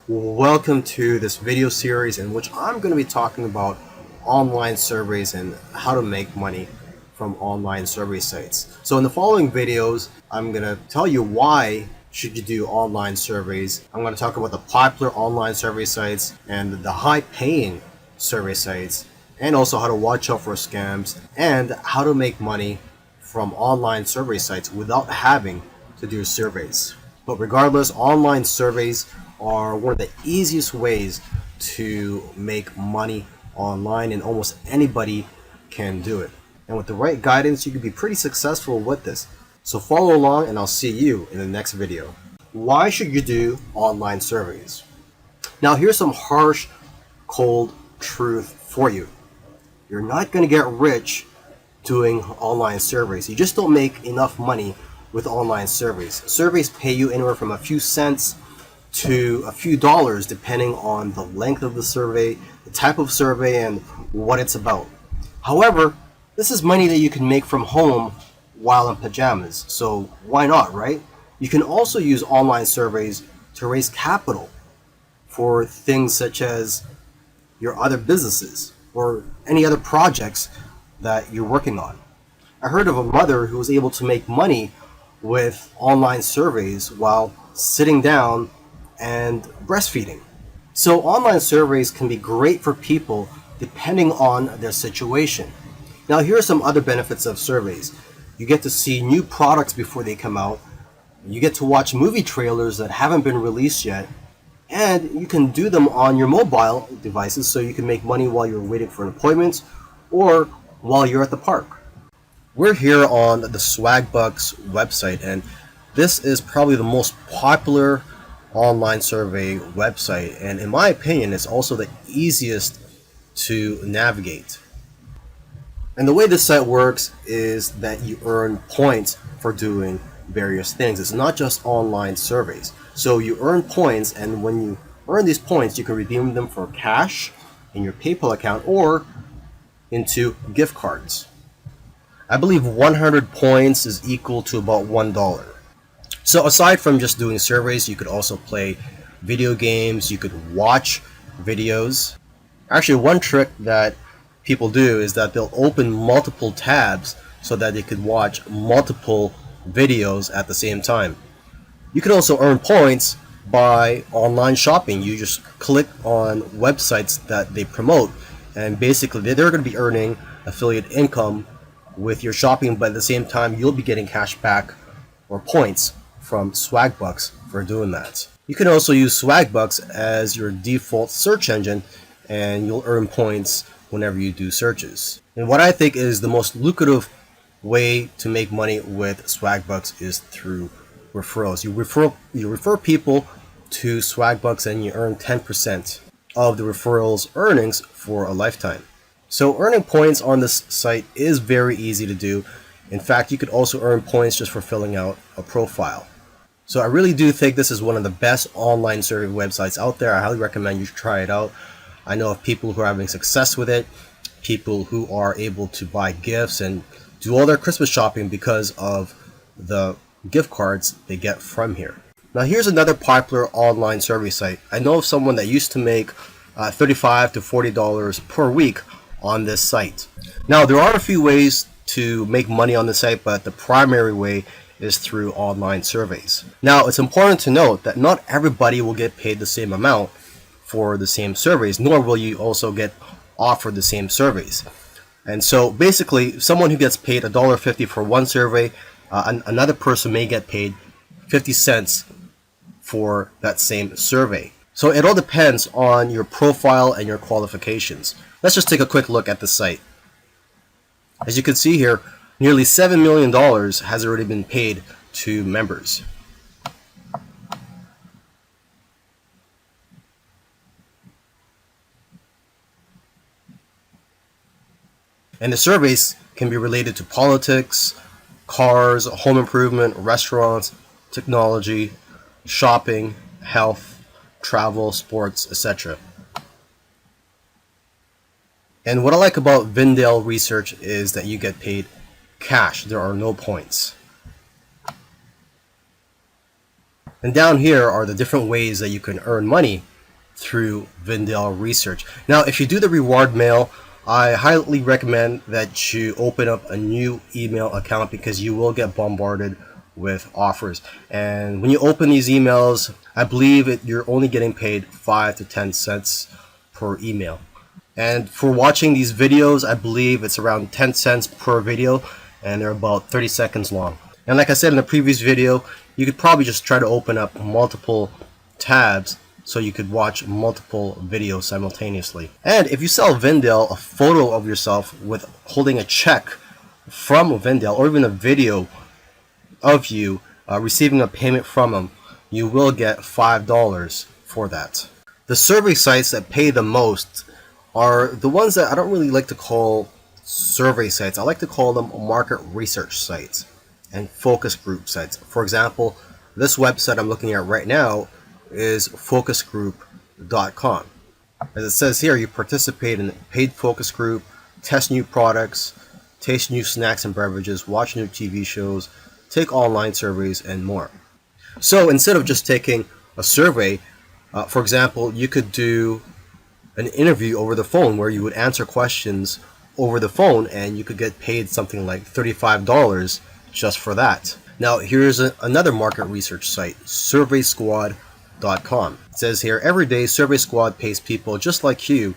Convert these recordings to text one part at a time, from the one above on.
Welcome to this video series in which I'm going to be talking about online surveys and how to make money from online survey sites. So in the following videos, I'm going to tell you why should you do online surveys. I'm going to talk about the popular online survey sites and the high-paying survey sites, and also how to watch out for scams and how to make money from online survey sites without having to do surveys. But regardless, online surveys are one of the easiest ways to make money online, and almost anybody can do it. And with the right guidance, you can be pretty successful with this. So follow along and I'll see you in the next video. Why should you do online surveys? Now here's some harsh, cold truth for you. You're not going to get rich doing online surveys. You just don't make enough money with online surveys. Surveys pay you anywhere from a few cents to a few dollars depending on the length of the survey, the type of survey, and what it's about. However, this is money that you can make from home while in pajamas, so why not, right? You can also use online surveys to raise capital for things such as your other businesses or any other projects that you're working on. I heard of a mother who was able to make money with online surveys while sitting down and breastfeeding. So online surveys can be great for people depending on their situation. Now here are some other benefits of surveys. You get to see new products before they come out. You get to watch movie trailers that haven't been released yet. And you can do them on your mobile devices, so you can make money while you're waiting for an appointment or while you're at the park. We're here on the Swagbucks website, and this is probably the most popular online survey website, and in my opinion it's also the easiest to navigate. And the way this site works is that you earn points for doing various things. It's not just online surveys. So you earn points, and when you earn these points you can redeem them for cash in your PayPal account or into gift cards. I believe 100 points is equal to about $1. So aside from just doing surveys, you could also play video games, you could watch videos. Actually, one trick that people do is that they'll open multiple tabs so that they could watch multiple videos at the same time. You can also earn points by online shopping. You just click on websites that they promote, and basically they're going to be earning affiliate income with your shopping, but at the same time you'll be getting cash back or points from Swagbucks for doing that. You can also use Swagbucks as your default search engine, and you'll earn points whenever you do searches. And what I think is the most lucrative way to make money with Swagbucks is through referrals. You refer people to Swagbucks and you earn 10% of the referral's earnings for a lifetime. So earning points on this site is very easy to do. In fact, you could also earn points just for filling out a profile. So I really do think this is one of the best online survey websites out there. I highly recommend you try it out. I know of people who are having success with it, people who are able to buy gifts and do all their Christmas shopping because of the gift cards they get from here. Now here's another popular online survey site. I know of someone that used to make $35 to $40 per week on this site. Now there are a few ways to make money on the site, but the primary way is through online surveys. Now it's important to note that not everybody will get paid the same amount for the same surveys, nor will you also get offered the same surveys. And so basically someone who gets paid $1.50 for one survey, another person may get paid 50 cents for that same survey. So it all depends on your profile and your qualifications. Let's just take a quick look at the site. As you can see here, nearly $7 million has already been paid to members. And the surveys can be related to politics, cars, home improvement, restaurants, technology, shopping, health, travel, sports, etc. And what I like about Vindale Research is that you get paid cash. There are no points. And down here are the different ways that you can earn money through Vindel Research. Now, if you do the reward mail, I highly recommend that you open up a new email account because you will get bombarded with offers. And when you open these emails, I believe you're only getting paid 5 to 10 cents per email. And for watching these videos, I believe it's around 10 cents per video, and they're about 30 seconds long. And like I said in the previous video, you could probably just try to open up multiple tabs so you could watch multiple videos simultaneously. And if you sell Vindel a photo of yourself with holding a check from Vindel, or even a video of you receiving a payment from them, you will get $5 for that. The survey sites that pay the most are the ones that I don't really like to call survey sites. I like to call them market research sites and focus group sites. For example, this website I'm looking at right now is focusgroup.com. As it says here, you participate in a paid focus group, test new products, taste new snacks and beverages, watch new TV shows, take online surveys, and more. So instead of just taking a survey, for example, you could do an interview over the phone where you would answer questions over the phone, and you could get paid something like $35 just for that. Now, here's another market research site, surveysquad.com. It says here, every day Survey Squad pays people just like you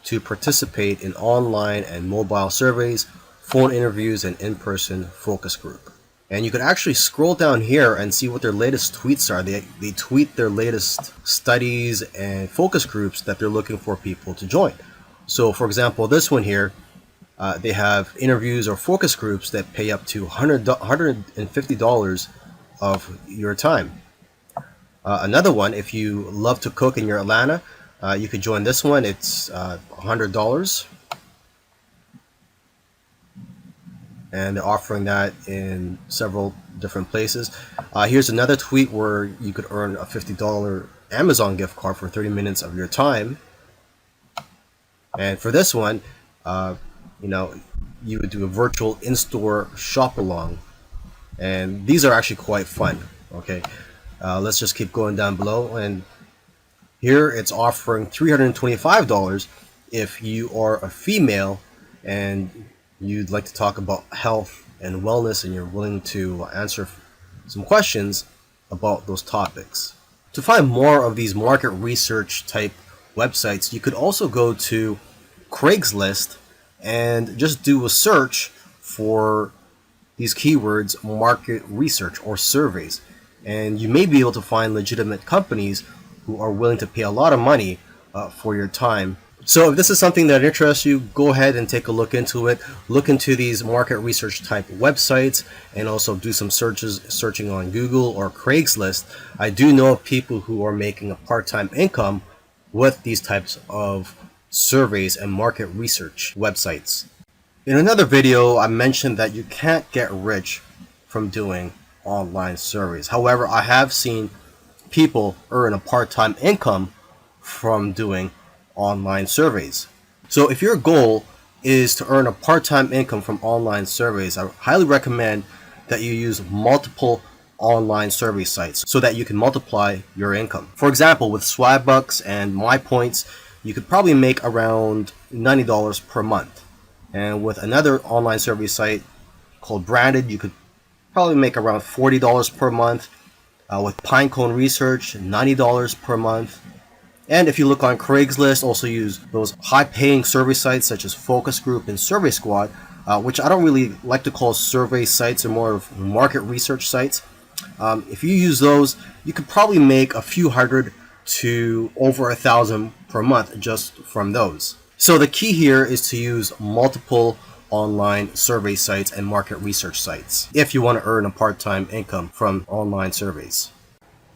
to participate in online and mobile surveys, phone interviews, and in-person focus group. And you could actually scroll down here and see what their latest tweets are. They tweet their latest studies and focus groups that they're looking for people to join. So for example, this one here, they have interviews or focus groups that pay up to $150 of your time. Another one, if you love to cook and you're Atlanta, you could join this one. It's $100. And they're offering that in several different places. Here's another tweet where you could earn a $50 Amazon gift card for 30 minutes of your time. And for this one, you would do a virtual in-store shop along, and these are actually quite fun. Okay, let's just keep going down below, and here it's offering $325 if you are a female and you'd like to talk about health and wellness and you're willing to answer some questions about those topics. To find more of these market research type websites, you could also go to Craigslist and just do a search for these keywords, market research or surveys, and you may be able to find legitimate companies who are willing to pay a lot of money for your time. So if this is something that interests you, go ahead and take a look into it. Look into these market research type websites and also do some searching on Google or Craigslist. I do know of people who are making a part-time income with these types of surveys and market research websites. In another video, I mentioned that you can't get rich from doing online surveys. However, I have seen people earn a part-time income from doing online surveys. So if your goal is to earn a part-time income from online surveys, I highly recommend that you use multiple online survey sites so that you can multiply your income. For example, with Swagbucks and MyPoints, you could probably make around $90 per month. And with another online survey site called Branded, you could probably make around $40 per month. With Pinecone Research, $90 per month. And if you look on Craigslist, also use those high-paying survey sites such as Focus Group and Survey Squad, which I don't really like to call survey sites, or more of market research sites. If you use those, you could probably make a few hundred to over 1,000 per month just from those. So the key here is to use multiple online survey sites and market research sites if you want to earn a part-time income from online surveys.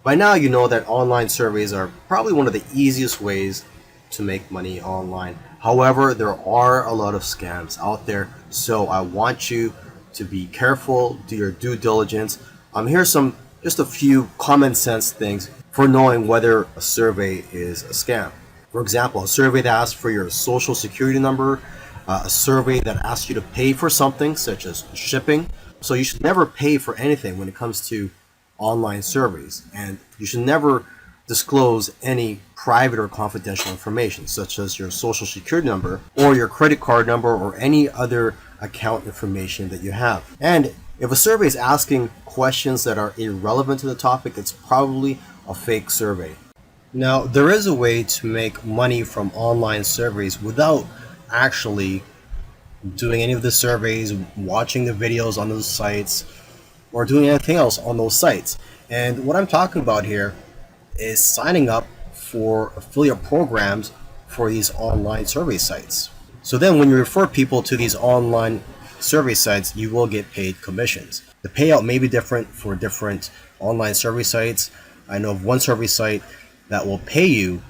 By now you know that online surveys are probably one of the easiest ways to make money online. However, there are a lot of scams out there, so I want you to be careful, do your due diligence. Here's just a few common sense things for knowing whether a survey is a scam. For example, a survey that asks for your social security number, a survey that asks you to pay for something such as shipping. So you should never pay for anything when it comes to online surveys, and you should never disclose any private or confidential information, such as your social security number or your credit card number or any other account information that you have. And if a survey is asking questions that are irrelevant to the topic, it's probably a fake survey. Now, there is a way to make money from online surveys without actually doing any of the surveys, watching the videos on those sites, or doing anything else on those sites. And what I'm talking about here is signing up for affiliate programs for these online survey sites. So then when you refer people to these online survey sites, you will get paid commissions. The payout may be different for different online survey sites. I know of one survey site that will pay you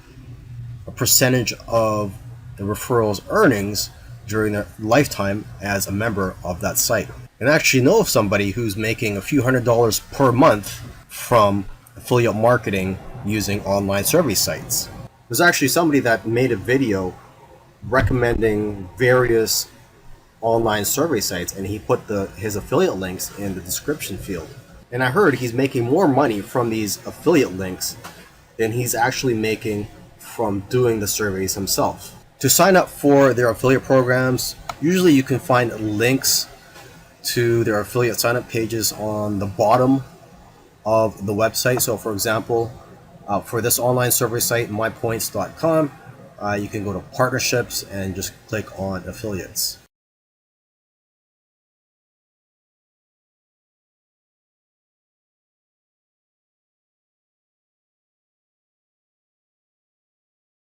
a percentage of the referral's earnings during their lifetime as a member of that site. And I actually know of somebody who's making a few $100s per month from affiliate marketing using online survey sites. There's actually somebody that made a video recommending various online survey sites, and he put his affiliate links in the description field. And I heard he's making more money from these affiliate links than he's actually making from doing the surveys himself. To sign up for their affiliate programs, usually you can find links to their affiliate sign-up pages on the bottom of the website. So for example, for this online survey site, mypoints.com, you can go to partnerships and just click on affiliates.